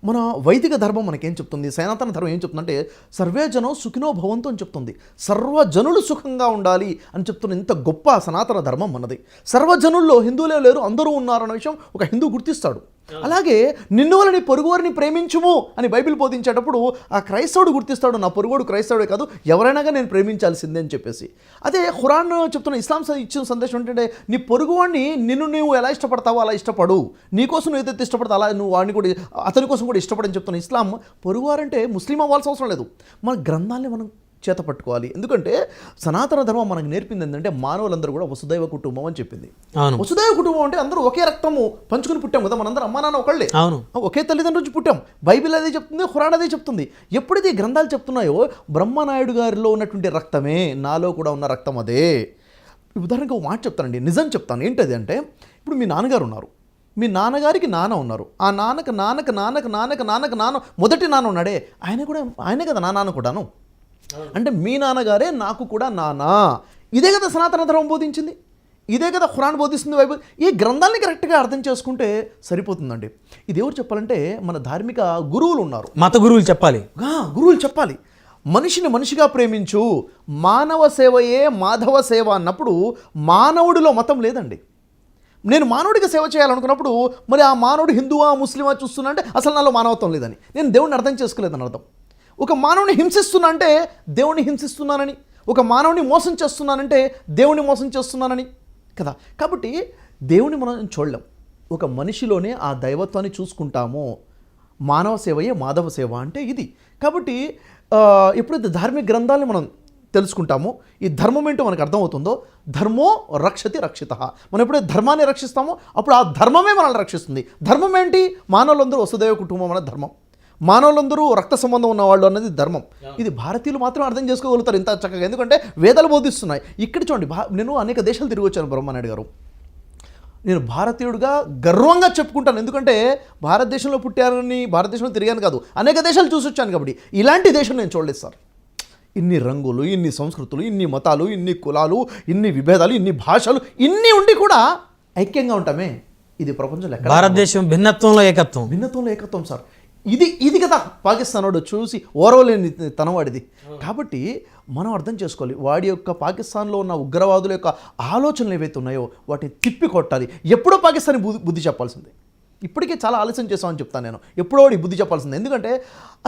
మన వైదిక ధర్మం మనకేం చెప్తుంది, సనాతన ధర్మం ఏం చెప్తుందంటే సర్వే జనం సుఖినో భవంతు అని చెప్తుంది. సర్వజనులు సుఖంగా ఉండాలి అని చెప్తున్న ఇంత గొప్ప సనాతన ధర్మం మనది. సర్వజనుల్లో హిందువులే లేరు, అందరూ ఉన్నారన్న విషయం ఒక హిందూ గుర్తిస్తాడు. అలాగే నిన్ను వల్ల నీ పొరుగువారిని ప్రేమించుము అని బైబిల్ బోధించేటప్పుడు ఆ క్రైస్తవుడు గుర్తిస్తాడు, నా పొరుగుడు క్రైస్తవుడే కాదు, ఎవరైనాగా నేను ప్రేమించాల్సిందే అని చెప్పేసి. అదే ఖురాన్ చెప్తున్న, ఇస్లాం ఇచ్చిన సందేశం ఏంటంటే నీ పొరుగువాడిని నిన్ను నువ్వు ఎలా ఇష్టపడతావో అలా ఇష్టపడు, నీకోసం నువ్వు ఏదైతే ఇష్టపడతావు అలా నువ్వు వాడిని కూడా అతని కోసం కూడా ఇష్టపడని చెప్తున్న ఇస్లాం. పొరుగువారంటే ముస్లిం అవ్వాల్సిన అవసరం లేదు, మన గ్రంథాన్ని మనం చేత పట్టుకోవాలి. ఎందుకంటే సనాతన ధర్మం మనకు నేర్పింది ఏంటంటే మానవులందరూ కూడా వసుదైవ కుటుంబం అని చెప్పింది. వసుదైవ కుటుంబం అంటే అందరూ ఒకే రక్తము పంచుకుని పుట్టాం కదా, మనందరం అమ్మా నాన్న ఒకళ్ళే, ఒకే తల్లిదండ్రుల నుంచి పుట్టాం. బైబిల్ అదే చెప్తుంది, ఖురాన్ అదే చెప్తుంది. ఎప్పుడైతే ఈ గ్రంథాలు చెప్తున్నాయో బ్రహ్మనాయుడు గారిలో ఉన్నటువంటి రక్తమే నాలో కూడా ఉన్న రక్తం అదే. ఉదాహరణకు ఒక మాట చెప్తానండి, నిజం చెప్తాను. ఏంటది అంటే, ఇప్పుడు మీ నాన్నగారు ఉన్నారు, మీ నాన్నగారికి నాన్న ఉన్నారు, ఆ నాన్నకు నాన్నకు నాన్నకు నాన్నకు నాన్నకు నాన్న మొదటి నాన్న ఉన్నాడే, ఆయనే కదా నా నాన్న కూడాను. అంటే మీ నాన్నగారే నాకు కూడా నాన్న. ఇదే కదా సనాతన ధర్మం బోధించింది, ఇదే కదా ఖురాన్ బోధిస్తుంది, బైబిల్. ఈ గ్రంథాలని కరెక్ట్గా అర్థం చేసుకుంటే సరిపోతుందండి. ఇది ఎవరు చెప్పాలంటే మన ధార్మిక గురువులు ఉన్నారు, మత గురువులు చెప్పాలి. గురువులు చెప్పాలి. మనిషిని మనిషిగా ప్రేమించు, మానవ సేవయే మాధవ సేవ అన్నప్పుడు మానవుడిలో మతం లేదండి. నేను మానవుడిగా సేవ చేయాలనుకున్నప్పుడు మరి ఆ మానవుడు హిందువా ముస్లిమా చూస్తున్నా అంటే అసలు నాలో మానవత్వం లేదని, నేను దేవుడిని అర్థం చేసుకోలేదని అర్థం. ఒక మానవుని హింసిస్తున్నా అంటే దేవుణ్ణి హింసిస్తున్నానని, ఒక మానవుని మోసం చేస్తున్నానంటే దేవుణ్ణి మోసం చేస్తున్నానని కదా. కాబట్టి దేవుని మనం చూడలేం, ఒక మనిషిలోనే ఆ దైవత్వాన్ని చూసుకుంటాము. మానవ సేవయే మాధవ సేవ అంటే ఇది. కాబట్టి ఎప్పుడైతే ధార్మిక గ్రంథాలను మనం తెలుసుకుంటామో, ఈ ధర్మం ఏంటో మనకు అర్థమవుతుందో, ధర్మో రక్షతి రక్షిత, మనం ఎప్పుడైతే ధర్మాన్ని రక్షిస్తామో అప్పుడు ఆ ధర్మమే మనల్ని రక్షిస్తుంది. ధర్మం ఏంటి? మానవులందరూ వసుదైవ కుటుంబం అనే ధర్మం, మానవులందరూ రక్త సంబంధం ఉన్నవాళ్ళు అన్నది ధర్మం. ఇది భారతీయులు మాత్రం అర్థం చేసుకోగలుగుతారు ఇంత చక్కగా, ఎందుకంటే వేదాలు బోధిస్తున్నాయి. ఇక్కడ చూడండి, నేను అనేక దేశాలు తిరిగి వచ్చాను బ్రహ్మనాయుడు గారు. నేను భారతీయుడిగా గర్వంగా చెప్పుకుంటాను. ఎందుకంటే భారతదేశంలో పుట్టానని, భారతదేశంలో తిరిగాను కాదు, అనేక దేశాలు చూసి వచ్చాను. కాబట్టి ఇలాంటి దేశం నేను చూడలేదు సార్. ఇన్ని రంగులు, ఇన్ని సంస్కృతులు, ఇన్ని మతాలు, ఇన్ని కులాలు, ఇన్ని విభేదాలు, ఇన్ని భాషలు, ఇన్ని ఉండి కూడా ఐక్యంగా ఉంటామే. ఇది ప్రపంచంలో ఎక్కడ? భారతదేశం భిన్నత్వంలో ఏకత్వం. భిన్నత్వంలో ఏకత్వం సార్. ఇది కదా పాకిస్తాన్ వాడు చూసి ఓరవలేని తనవాడిది. కాబట్టి మనం అర్థం చేసుకోవాలి, వాడి యొక్క పాకిస్తాన్లో ఉన్న ఉగ్రవాదుల యొక్క ఆలోచనలు ఏవైతే ఉన్నాయో వాటిని తిప్పి కొట్టాలి. ఎప్పుడో పాకిస్తాన్ బుద్ధి చెప్పాల్సిందే. ఇప్పటికే చాలా ఆలస్యం చేసామని చెప్తాను నేను. ఎప్పుడో వాడి బుద్ధి చెప్పాల్సిందే. ఎందుకంటే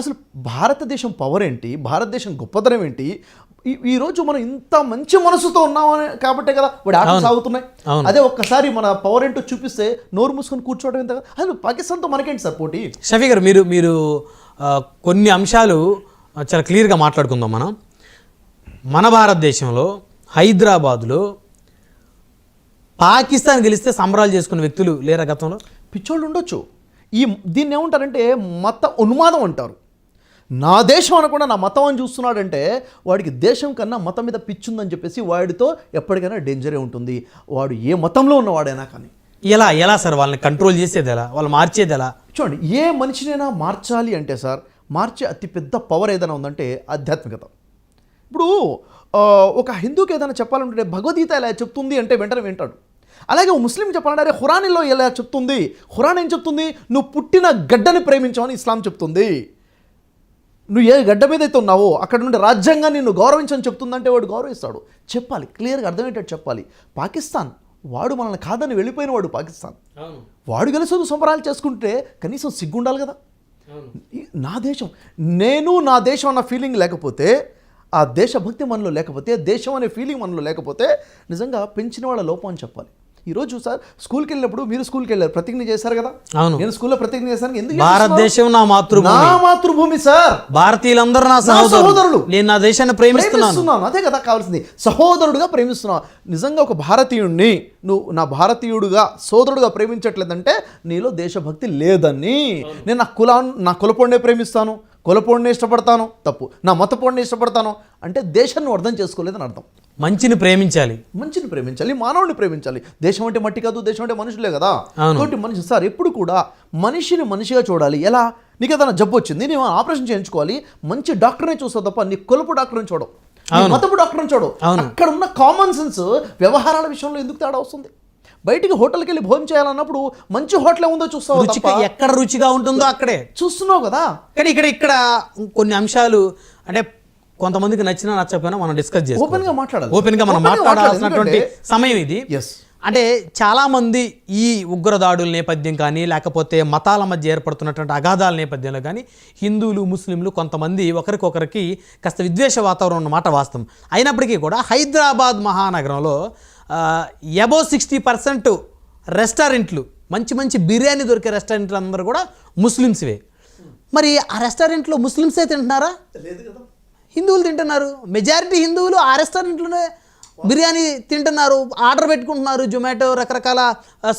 అసలు భారతదేశం పవర్ ఏంటి, భారతదేశం గొప్పతనం ఏంటి, ఈరోజు మనం ఇంత మంచి మనసుతో ఉన్నామని కాబట్టే కదా వాడి ఆటలు సాగుతున్నాయి. అదే ఒక్కసారి మన పవర్ ఏంటో చూపిస్తే నోరు మూసుకొని కూర్చోవడం ఎంత. అసలు పాకిస్తాన్తో మనకేంటి సార్ పోటీ? షఫీ గారు, మీరు కొన్ని అంశాలు చాలా క్లియర్గా మాట్లాడుకుందాం. మన భారతదేశంలో హైదరాబాదులో పాకిస్తాన్ గెలిస్తే సంబరాలు చేసుకునే వ్యక్తులు లేరా గతంలో? పిచ్చోళ్ళు ఉండొచ్చు. దీన్ని ఏమంటారంటే మత ఉన్మాదం అంటారు. నా దేశం అనకుండా నా మతం అని చూస్తున్నాడంటే వాడికి దేశం కన్నా మతం మీద పిచ్చుందని చెప్పేసి వాడితో ఎప్పటికైనా డేంజరే ఉంటుంది, వాడు ఏ మతంలో ఉన్నవాడైనా కానీ. ఎలా సార్ వాళ్ళని కంట్రోల్ చేసేది ఎలా, వాళ్ళు మార్చేది ఎలా? చూడండి, ఏ మనిషినైనా మార్చాలి అంటే సార్, మార్చే అతిపెద్ద పవర్ ఏదైనా ఉందంటే ఆధ్యాత్మికత. ఇప్పుడు ఒక హిందూకి ఏదైనా చెప్పాలంటే భగవద్గీత ఎలా చెప్తుంది అంటే వెంటనే వింటాడు. అలాగే ఓ ముస్లిం చెప్పాలంటే అరే ఖురాన్లో ఎలా చెప్తుంది, ఖురాన్ ఏం చెప్తుంది, నువ్వు పుట్టిన గడ్డని ప్రేమించమని ఇస్లాం చెప్తుంది. నువ్వు ఏ గడ్డ మీద అయితే ఉన్నావో అక్కడ నుండి రాజ్యాంగాన్ని నిన్ను గౌరవించని చెప్తుందంటే వాడు గౌరవిస్తాడు. చెప్పాలి, క్లియర్గా అర్థమయ్యేటట్టు చెప్పాలి. పాకిస్తాన్ వాడు మనల్ని కాదని వెళ్ళిపోయిన వాడు పాకిస్తాన్. వాడు గెలుసు సంబరాలు చేసుకుంటే కనీసం సిగ్గుండాలి కదా. నా దేశం, నా దేశం అన్న ఫీలింగ్ లేకపోతే, ఆ దేశభక్తి మనలో లేకపోతే, దేశం అనే ఫీలింగ్ మనలో లేకపోతే నిజంగా పెంచిన వాళ్ళ లోపం అని చెప్పాలి. ఈరోజు సార్ స్కూల్కి వెళ్ళినప్పుడు మీరు స్కూల్కి వెళ్ళారు, ప్రతిజ్ఞ చేశారు కదా. నేను స్కూల్లో ప్రతిజ్ఞ చేశాను. ఎందుకు? భారతదేశం నా మాతృభూమి సార్. భారతీయులందరూ నా సహోదరులు, నేను నా దేశాన్ని ప్రేమిస్తున్నాను. అదే కదా కావాల్సింది, సహోదరుడుగా ప్రేమిస్తున్నావు. నిజంగా ఒక భారతీయుడిని నువ్వు నా భారతీయుడుగా సోదరుడుగా ప్రేమించట్లేదంటే నీలో దేశభక్తి లేదని. నేను నా కులపోడినే ప్రేమిస్తాను, కులపోడిని ఇష్టపడతాను, తప్పు. నా మతపోడిని ఇష్టపడతాను అంటే దేశాన్ని అర్థం చేసుకోలేదని అర్థం. మంచిని ప్రేమించాలి, మానవుడిని ప్రేమించాలి. దేశం అంటే మట్టి కాదు, దేశం అంటే మనుషులే కదా. కాబట్టి మనిషి సార్ ఎప్పుడు కూడా మనిషిని మనిషిగా చూడాలి. ఎలా? నీకు ఏదైనా జబ్బు వచ్చింది, నేను ఆపరేషన్ చేయించుకోవాలి, మంచి డాక్టర్ని చూస్తావు తప్ప నీ కులపు డాక్టర్ని చూడవు, మతపు డాక్టర్ని చూడవు. అక్కడ ఉన్న కామన్ సెన్స్ వ్యవహారాల విషయంలో ఎందుకు తేడా వస్తుంది? బయటికి హోటల్కి వెళ్ళి భోజనం చేయాలన్నప్పుడు మంచి హోటల్ ఉందో చూస్తావు, ఎక్కడ రుచిగా ఉంటుందో అక్కడే చూస్తున్నావు కదా. కానీ ఇక్కడ కొన్ని అంశాలు అంటే కొంతమందికి నచ్చినా నచ్చకపోయినా మనం డిస్కస్ చేసి ఓపెన్ గా మనం మాట్లాడాల్సినటువంటి సమయం ఇది. అంటే చాలామంది ఈ ఉగ్రదాడుల నేపథ్యం కానీ లేకపోతే మతాల మధ్య ఏర్పడుతున్నటువంటి అగాధాల నేపథ్యంలో కానీ హిందువులు ముస్లింలు కొంతమంది ఒకరికొకరికి కాస్త విద్వేష వాతావరణం ఉన్నమాట వాస్తవం. అయినప్పటికీ కూడా హైదరాబాద్ మహానగరంలో అబౌ 60% రెస్టారెంట్లు, మంచి బిర్యానీ దొరికే రెస్టారెంట్లు అందరూ కూడా ముస్లిమ్స్వే. మరి ఆ రెస్టారెంట్లో ముస్లిమ్సే తింటున్నారా? లేదు కదా, హిందువులు తింటున్నారు. మెజారిటీ హిందువులు ఆ రెస్టారెంట్లోనే బిర్యానీ తింటున్నారు, ఆర్డర్ పెట్టుకుంటున్నారు. జొమాటో, రకరకాల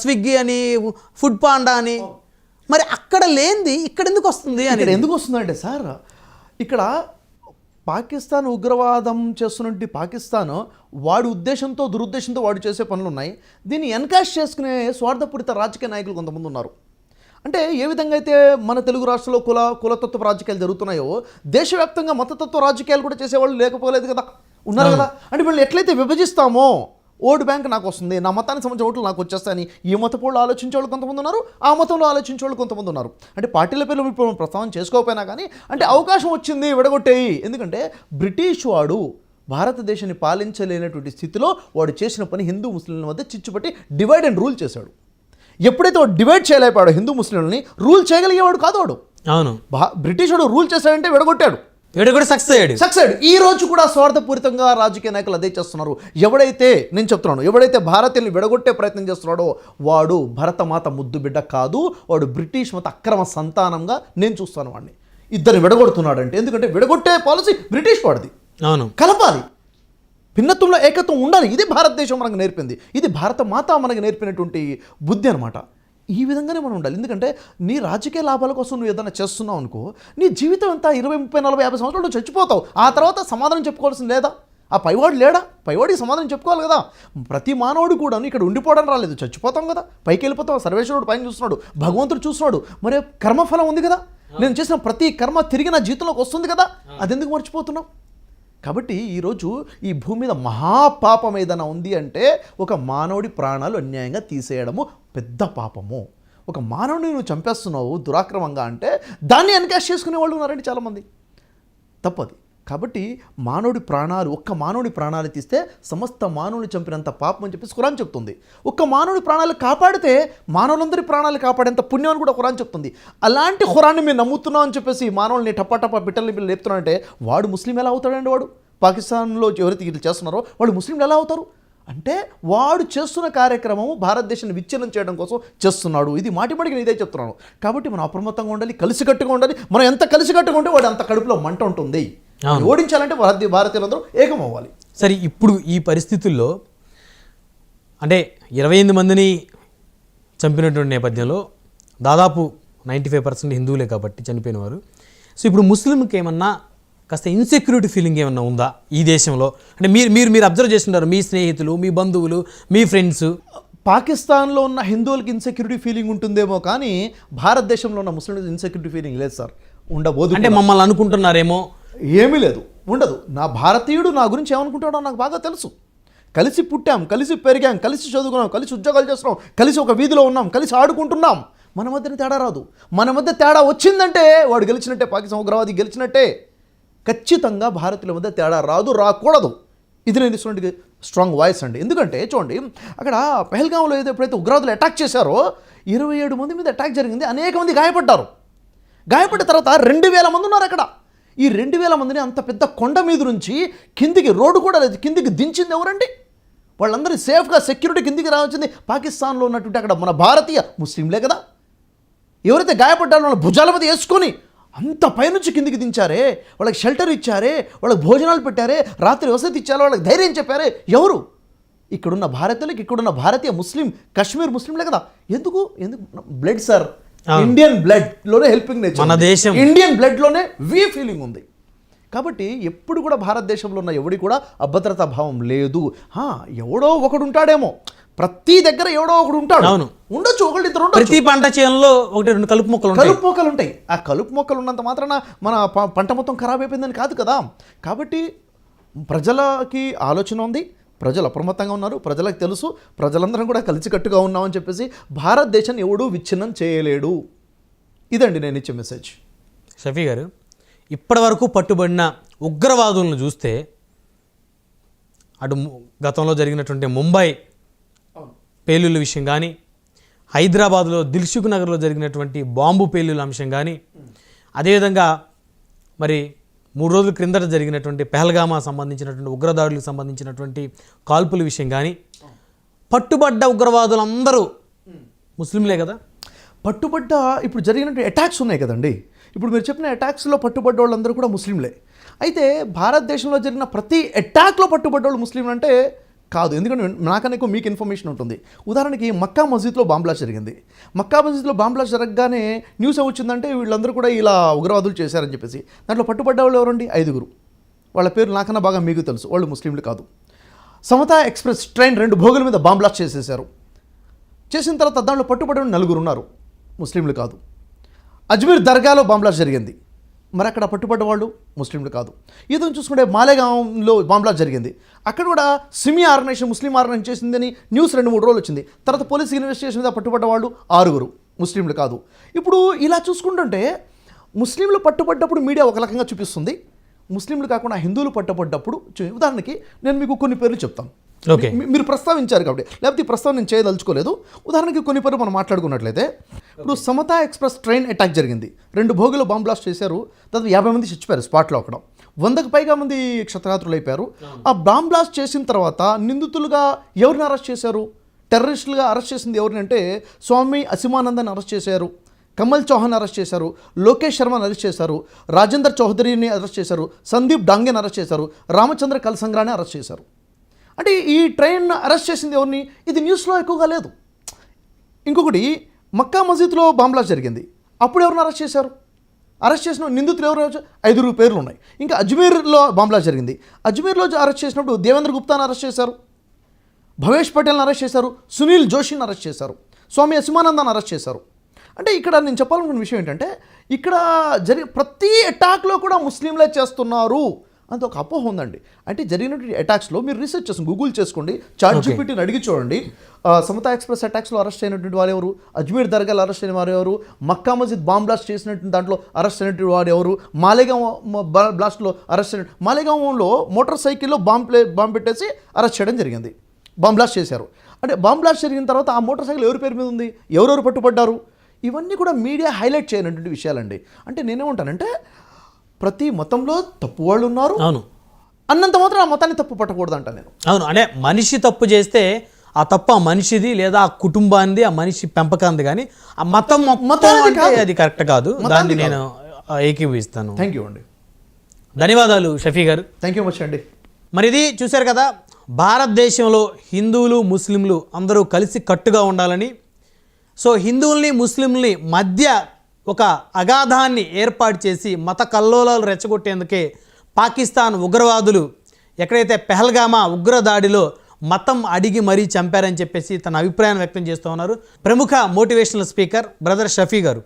స్విగ్గీ అని, ఫుడ్ పాండా అని. మరి అక్కడ లేనిది ఇక్కడ ఎందుకు వస్తుంది అని. ఎందుకు వస్తుందంటే సార్, ఇక్కడ పాకిస్తాన్ ఉగ్రవాదం చేస్తున్నట్టు పాకిస్తాన్ వాడి ఉద్దేశంతో దురుద్దేశంతో వాడు చేసే పనులు ఉన్నాయి. దీన్ని ఎన్కాష్ చేసుకునే స్వార్థపూరిత రాజకీయ నాయకులు కొంతమంది ఉన్నారు. అంటే ఏ విధంగా అయితే మన తెలుగు రాష్ట్రంలో కులతత్వ రాజకీయాలు జరుగుతున్నాయో దేశవ్యాప్తంగా మతతత్వ రాజకీయాలు కూడా చేసేవాళ్ళు లేకపోలేదు కదా, ఉన్నారు కదా. అంటే వీళ్ళు ఎట్లయితే విభజిస్తామో ఓటు బ్యాంక్ నాకు వస్తుంది, నా మతానికి సంబంధించిన ఓట్లు నాకు వచ్చేస్తాయని ఈ మతపోళ్ళు ఆలోచించే వాళ్ళు కొంతమంది ఉన్నారు, ఆ మతంలో ఆలోచించే వాళ్ళు కొంతమంది ఉన్నారు. అంటే పార్టీల పేర్లు ఇప్పుడు ప్రస్తావన చేసుకోకపోయినా కానీ అంటే అవకాశం వచ్చింది విడగొట్టేయి. ఎందుకంటే బ్రిటిష్ వాడు భారతదేశాన్ని పాలించలేనటువంటి స్థితిలో వాడు చేసిన పని హిందూ ముస్లింల మధ్య చిచ్చుపట్టి డివైడ్ అండ్ రూల్ చేశాడు. ఎప్పుడైతే వాడు డివైడ్ చేయలేపాడో హిందూ ముస్లింలని, రూల్ చేయగలిగేవాడు కాదు వాడు. అవును, బ్రిటిష్ వాడు రూల్ చేశాడంటే విడగొట్టాడు, సక్సెస్ అయ్యాడు. ఈ రోజు కూడా స్వార్థపూరితంగా రాజకీయ నాయకులు అదే చేస్తున్నారు. ఎవడైతే నేను చెప్తున్నాను, ఎవడైతే భారతీయుల్ని విడగొట్టే ప్రయత్నం చేస్తున్నాడో వాడు భరతమాత ముద్దు బిడ్డ కాదు, వాడు బ్రిటిష్ మత అక్రమ సంతానంగా నేను చూస్తాను వాడిని. ఇద్దరిని విడగొడుతున్నాడంటే ఎందుకంటే విడగొట్టే పాలసీ బ్రిటిష్ వాడిది. అవును, కలపాలి, భిన్నత్వంలో ఏకత్వం ఉండాలి. ఇది భారతదేశం మనకు నేర్పింది, ఇది భారత మాత మనకు నేర్పినటువంటి బుద్ధి అనమాట. ఈ విధంగానే మనం ఉండాలి. ఎందుకంటే నీ రాజకీయ లాభాల కోసం నువ్వు ఏదైనా చేస్తున్నావు అనుకో, నీ జీవితం ఎంత 20, 30, 40, 50 సంవత్సరాలు చచ్చిపోతావు. ఆ తర్వాత సమాధానం చెప్పుకోవాల్సింది లేదా? ఆ పైవాడు లేడా? పైవాడికి సమాధానం చెప్పుకోవాలి కదా. ప్రతి మానవుడు కూడా ఇక్కడ ఉండిపోవడం రాలేదు, చచ్చిపోతాం కదా, పైకి వెళ్ళిపోతాం. సర్వేశ్వరుడు పైన చూస్తున్నాడు, భగవంతుడు చూస్తున్నాడు. మరి కర్మఫలం ఉంది కదా, నేను చేసిన ప్రతి కర్మ తిరిగి నా జీవితంలోకి వస్తుంది కదా, అదెందుకు మర్చిపోతున్నాం? కాబట్టి ఈరోజు ఈ భూమి మీద మహాపాపం ఏదైనా ఉంది అంటే ఒక మానవుడి ప్రాణాలు అన్యాయంగా తీసేయడము పెద్ద పాపము. ఒక మానవుడిని నువ్వు చంపేస్తున్నావు దురాక్రమంగా అంటే దాన్ని ఎన్కాష్ చేసుకునే వాళ్ళు ఉన్నారండి చాలామంది. తప్పది. కాబట్టి మానవుడి ప్రాణాలు, ఒక్క మానవుడి ప్రాణాలు తీస్తే సమస్త మానవుని చంపినంత పాపం అని చెప్పేసి ఖురాన్ చెప్తుంది. ఒక్క మానవుడి ప్రాణాలు కాపాడితే మానవులందరి ప్రాణాలు కాపాడేంత పుణ్యం అని కూడా ఖురాన్ చెప్తుంది. అలాంటి ఖురాన్ని మేము నమ్ముతున్నాం అని చెప్పేసి మానవుల్ని టపా బిడ్డల్ని లేపుతున్నాడంటే వాడు ముస్లిం ఎలా అవుతాడండి? వాడు పాకిస్తాన్లో ఎవరైతే ఇట్లా చేస్తున్నారో వాళ్ళు ముస్లింలు ఎలా అవుతారు? అంటే వాడు చేస్తున్న కార్యక్రమము భారతదేశాన్ని విచ్ఛిన్నం చేయడం కోసం చేస్తున్నాడు. ఇది మాటిమాటికి ఇదే చెప్తున్నాను. కాబట్టి మనం అప్రమత్తంగా ఉండాలి, కలిసికట్టుగా ఉండాలి. మనం ఎంత కలిసికట్టుగా ఉంటే వాడు అంత కడుపులో మంట ఉంటుంది. ఓడించాలంటే భారతీయులందరూ ఏకమవ్వాలి. సరే, ఇప్పుడు ఈ పరిస్థితుల్లో అంటే 28 మందిని చంపినటువంటి నేపథ్యంలో దాదాపు 95% హిందువులే కాబట్టి చనిపోయిన వారు. సో ఇప్పుడు ముస్లింకి ఏమన్నా కాస్త ఇన్సెక్యూరిటీ ఫీలింగ్ ఏమన్నా ఉందా ఈ దేశంలో? అంటే మీరు అబ్జర్వ్ చేస్తున్నారు, మీ స్నేహితులు, మీ బంధువులు, మీ ఫ్రెండ్స్. పాకిస్తాన్లో ఉన్న హిందువులకి ఇన్సెక్యూరిటీ ఫీలింగ్ ఉంటుందేమో కానీ భారతదేశంలో ఉన్న ముస్లింలకు ఇన్సెక్యూరిటీ ఫీలింగ్ లేదు సార్. ఉండబోదు. అంటే మమ్మల్ని అనుకుంటున్నారేమో. ఏమీ లేదు, ఉండదు. నా భారతీయుడు నా గురించి ఏమనుకుంటాడో నాకు బాగా తెలుసు. కలిసి పుట్టాం, కలిసి పెరిగాం, కలిసి చదువుకున్నాం, కలిసి ఉద్యోగాలు చేస్తున్నాం, కలిసి ఒక వీధిలో ఉన్నాం, కలిసి ఆడుకుంటున్నాం. మన మధ్యన తేడా రాదు. మన మధ్య తేడా వచ్చిందంటే వాడు గెలిచినట్టే, పాకిస్తాన్ ఉగ్రవాది గెలిచినట్టే. ఖచ్చితంగా భారతీయుల మధ్య తేడా రాదు, రాకూడదు. ఇది నేను ఇస్తున్నట్టు స్ట్రాంగ్ వాయిస్ అండి. ఎందుకంటే చూడండి, అక్కడ పెహల్గాంలో ఎప్పుడైతే ఉగ్రవాదులు అటాక్ చేశారో 27 మంది మీద అటాక్ జరిగింది. అనేక మంది గాయపడ్డారు. గాయపడ్డ తర్వాత 2000 మంది ఉన్నారు అక్కడ. ఈ 2000 మందిని అంత పెద్ద కొండ మీద నుంచి కిందికి, రోడ్డు కూడా లేదు, కిందికి దించింది ఎవరండి? వాళ్ళందరూ సేఫ్గా సెక్యూరిటీ కిందికి రావాల్సింది పాకిస్తాన్లో ఉన్నటువంటి అక్కడ మన భారతీయ ముస్లింలే కదా. ఎవరైతే గాయపడ్డారో వాళ్ళ భుజాల మీద వేసుకొని అంత పైనుంచి కిందికి దించారే, వాళ్ళకి షెల్టర్ ఇచ్చారే, వాళ్ళకి భోజనాలు పెట్టారే, రాత్రి వసతి ఇచ్చారో, వాళ్ళకి ధైర్యం చెప్పారే. ఎవరు? ఇక్కడున్న భారతీయులకి, ఇక్కడున్న భారతీయ ముస్లిం, కాశ్మీర్ ముస్లింలే కదా. ఎందుకు బ్లడ్ సార్, ఇండియన్ బ్లడ్ లోనే హెల్పింగ్ నేచర్, మన దేశం ఇండియన్ బ్లడ్ లోనే వి ఫీలింగ్ ఉంది. కాబట్టి ఎప్పుడు కూడా భారతదేశంలో ఉన్న ఎవడి కూడా అభద్రతా భావం లేదు. ఎవడో ఒకడు ఉంటాడేమో, ప్రతి దగ్గర ఎవడో ఒకడు ఉంటాడు. అవును, ఉండొచ్చు, ఒకళ్ళిద్దరు. ప్రతి పంట చేనులో 1-2 కలుపు మొక్కలు ఉంటాయి. ఆ కలుపు మొక్కలు ఉన్నంత మాత్రాన మన పంట మొత్తం ఖరాబ్ అయిపోయిందని కాదు కదా. కాబట్టి ప్రజలకి ఆలోచన ఉంది, ప్రజలు అప్రమత్తంగా ఉన్నారు, ప్రజలకు తెలుసు, ప్రజలందరం కూడా కలిసికట్టుగా ఉన్నామని చెప్పేసి భారతదేశాన్ని ఎవడూ విచ్ఛిన్నం చేయలేడు. ఇదండి నేను ఇచ్చే మెసేజ్. షఫీ గారు, ఇప్పటి వరకు పట్టుబడిన ఉగ్రవాదులను చూస్తే అటు గతంలో జరిగినటువంటి ముంబై పేలుళ్ళ విషయం కానీ, హైదరాబాద్లో దిల్సుఖ్ నగర్లో జరిగినటువంటి బాంబు పేలుళ్ళ అంశం కానీ, అదేవిధంగా మరి 3 రోజుల క్రిందట జరిగినటువంటి పెహల్గామా సంబంధించినటువంటి ఉగ్రదాడులకు సంబంధించినటువంటి కాల్పుల విషయం కానీ, పట్టుబడ్డ ఉగ్రవాదులందరూ ముస్లింలే కదా. పట్టుబడ్డ ఇప్పుడు జరిగినటువంటి అటాక్స్ ఉన్నాయి కదండి. ఇప్పుడు మీరు చెప్పిన అటాక్స్లో పట్టుబడ్డ వాళ్ళందరూ కూడా ముస్లింలే. అయితే భారతదేశంలో జరిగిన ప్రతి అటాక్లో పట్టుబడ్డ వాళ్ళు ముస్లింలు అంటే కాదు. ఎందుకంటే నాకన్నా ఎక్కువ మీకు ఇన్ఫర్మేషన్ ఉంటుంది. ఉదాహరణకి మక్కా మస్జిద్లో బాంబ్ బ్లాస్ట్ జరిగింది. మక్కా మస్జిద్లో బాంబ్ బ్లాస్ట్ జరగగానే న్యూస్ వచ్చిందంటే వీళ్ళందరూ కూడా ఇలా ఉగ్రవాదులు చేశారని చెప్పేసి. దాంట్లో పట్టుబడ్డ వాళ్ళు ఎవరండి? 5. వాళ్ళ పేరు నాకన్నా బాగా మీకు తెలుసు, వాళ్ళు ముస్లింలు కాదు. సమతా ఎక్స్ప్రెస్ ట్రైన్ 2 భోగుల మీద బాంబ్ బ్లాస్ట్ చేసేశారు. చేసిన తర్వాత దాంట్లో పట్టుబడిన 4 ఉన్నారు, ముస్లింలు కాదు. అజ్మీర్ దర్గాలో బాంబ్ బ్లాస్ట్ జరిగింది, మరి అక్కడ పట్టుబడ్డ వాళ్ళు ముస్లింలు కాదు. ఇదని చూసుకుంటే మాలేగాంలో బాంబ్ బ్లాస్ట్ జరిగింది, అక్కడ కూడా సిమి ఆర్గనైజేషన్, ముస్లిం ఆర్గనైజేషన్ చేసిందని న్యూస్ 2-3 రోజులు వచ్చింది. తర్వాత పోలీస్ ఇన్వెస్టిగేషన్ మీద పట్టుబడ్డ వాళ్ళు 6 ముస్లింలు కాదు. ఇప్పుడు ఇలా చూసుకుంటుంటే ముస్లింలు పట్టుబడ్డప్పుడు మీడియా ఒక రకంగా చూపిస్తుంది, ముస్లింలు కాకుండా హిందువులు పట్టుబడ్డప్పుడు. ఉదాహరణకి నేను మీకు కొన్ని పేర్లు చెప్తాను, ఓకే, మీరు ప్రస్తావించారు కాబట్టి, లేకపోతే ఈ ప్రస్తావన నేను చేయదలుచుకోలేదు. ఉదాహరణకి కొన్ని పేర్లు మనం మాట్లాడుకున్నట్లయితే, ఇప్పుడు సమతా ఎక్స్ప్రెస్ ట్రైన్ అటాక్ జరిగింది, 2 భోగిలో బాంబ్ బ్లాస్ట్ చేశారు, దాదాపు 50 మంది చచ్చిపోయారు స్పాట్లో. అక్కడ 100కు పైగా మంది క్షతగాత్రులు అయిపోయారు. ఆ బాంబ్ బ్లాస్ట్ చేసిన తర్వాత నిందితులుగా ఎవరిని అరెస్ట్ చేశారు? టెర్రరిస్టులుగా అరెస్ట్ చేసింది ఎవరిని అంటే స్వామి అసిమానందని అరెస్ట్ చేశారు, కమల్ చౌహాన్ అరెస్ట్ చేశారు, లోకేష్ శర్మని అరెస్ట్ చేశారు, రాజేందర్ చౌదరిని అరెస్ట్ చేశారు, సందీప్ డాంగేని అరెస్ట్ చేశారు, రామచంద్ర కల్సంగ్రాని అరెస్ట్ చేశారు. అంటే ఈ ట్రైన్ అరెస్ట్ చేసింది ఎవరిని? ఇది న్యూస్లో ఎక్కువగా లేదు. ఇంకొకటి, మక్కా మస్జిద్లో బాంబ్ బ్లాస్ట్ జరిగింది, అప్పుడు ఎవరిని అరెస్ట్ చేశారు? అరెస్ట్ చేసిన నిందితులు ఎవరు 5 పేర్లు ఉన్నాయి. ఇంకా అజ్మీర్లో బాంబ్ బ్లాస్ట్ జరిగింది. అజ్మీర్లో అరెస్ట్ చేసినప్పుడు దేవేంద్ర గుప్తాను అరెస్ట్ చేశారు, భవేష్ పటేల్ని అరెస్ట్ చేశారు, సునీల్ జోషిని అరెస్ట్ చేశారు, స్వామి అసిమానందాన్ని అరెస్ట్ చేశారు. అంటే ఇక్కడ నేను చెప్పాలనుకున్న విషయం ఏంటంటే ఇక్కడ ప్రతి అటాక్లో కూడా ముస్లింలే చేస్తున్నారు అంత ఒక అపోహ ఉందండి. అంటే జరిగినటువంటి అటాక్స్లో మీరు రీసెర్చ్ చేసి గూగుల్ చేసుకోండి, చాట్ జీపీటీని అడిగి చూడండి. సమతా ఎక్స్ప్రెస్ అటాక్స్లో అరెస్ట్ అయినటువంటి వారు ఎవరు, అజ్మీర్ దర్గాలో అరెస్ట్ అయిన వారు ఎవరు, మక్కా మస్జిద్ బాంబ్ బ్లాస్ట్ చేసినటువంటి దాంట్లో అరెస్ట్ అయినటువంటి వారు ఎవరు, మాలేగాం బ్లాస్ట్లో అరెస్ట్ అయిన మాలేగాంలో మోటార్ సైకిల్లో బాంబ్ పెట్టేసి అరెస్ట్ చేయడం జరిగింది, బాంబ్ బ్లాస్ట్ చేశారు. అంటే బాంబ్ బ్లాస్ట్ జరిగిన తర్వాత ఆ మోటార్ సైకిల్ ఎవరి పేరు మీద ఉంది, ఎవరెవరు పట్టుబడ్డారు, ఇవన్నీ కూడా మీడియా హైలైట్ చేయనటువంటి విషయాలండి. అంటే నేనేమంటానంటే ప్రతి మతంలో తప్పు వాళ్ళు ఉన్నారు, అవును, అన్నంత మాత్రం ఆ మతాన్ని తప్పు పట్టకూడదు అంట నేను. అవును, అంటే మనిషి తప్పు చేస్తే ఆ తప్పు ఆ మనిషిది లేదా ఆ కుటుంబాన్ని ఆ మనిషి పెంపకాంది, కానీ ఆ మతం అంటే అది కరెక్ట్ కాదు. దాన్ని నేను ఏకీభవిస్తాను. థ్యాంక్ యూ అండి, ధన్యవాదాలు షఫీ గారు. థ్యాంక్ యూ మచ్ అండి. మరి ఇది చూశారు కదా, భారతదేశంలో హిందువులు ముస్లింలు అందరూ కలిసి కట్టుగా ఉండాలని, సో హిందువుల్ని ముస్లింల్ని మధ్య ఒక అగాధాన్ని ఏర్పాటు చేసి మత కల్లోలాలు రెచ్చగొట్టేందుకే పాకిస్తాన్ ఉగ్రవాదులు ఎక్కడైతే పెహల్గామా ఉగ్రదాడిలో మతం అడిగి మరీ చంపారని చెప్పేసి తన అభిప్రాయాన్ని వ్యక్తం చేస్తూ ఉన్నారు ప్రముఖ మోటివేషనల్ స్పీకర్ బ్రదర్ షఫీ గారు.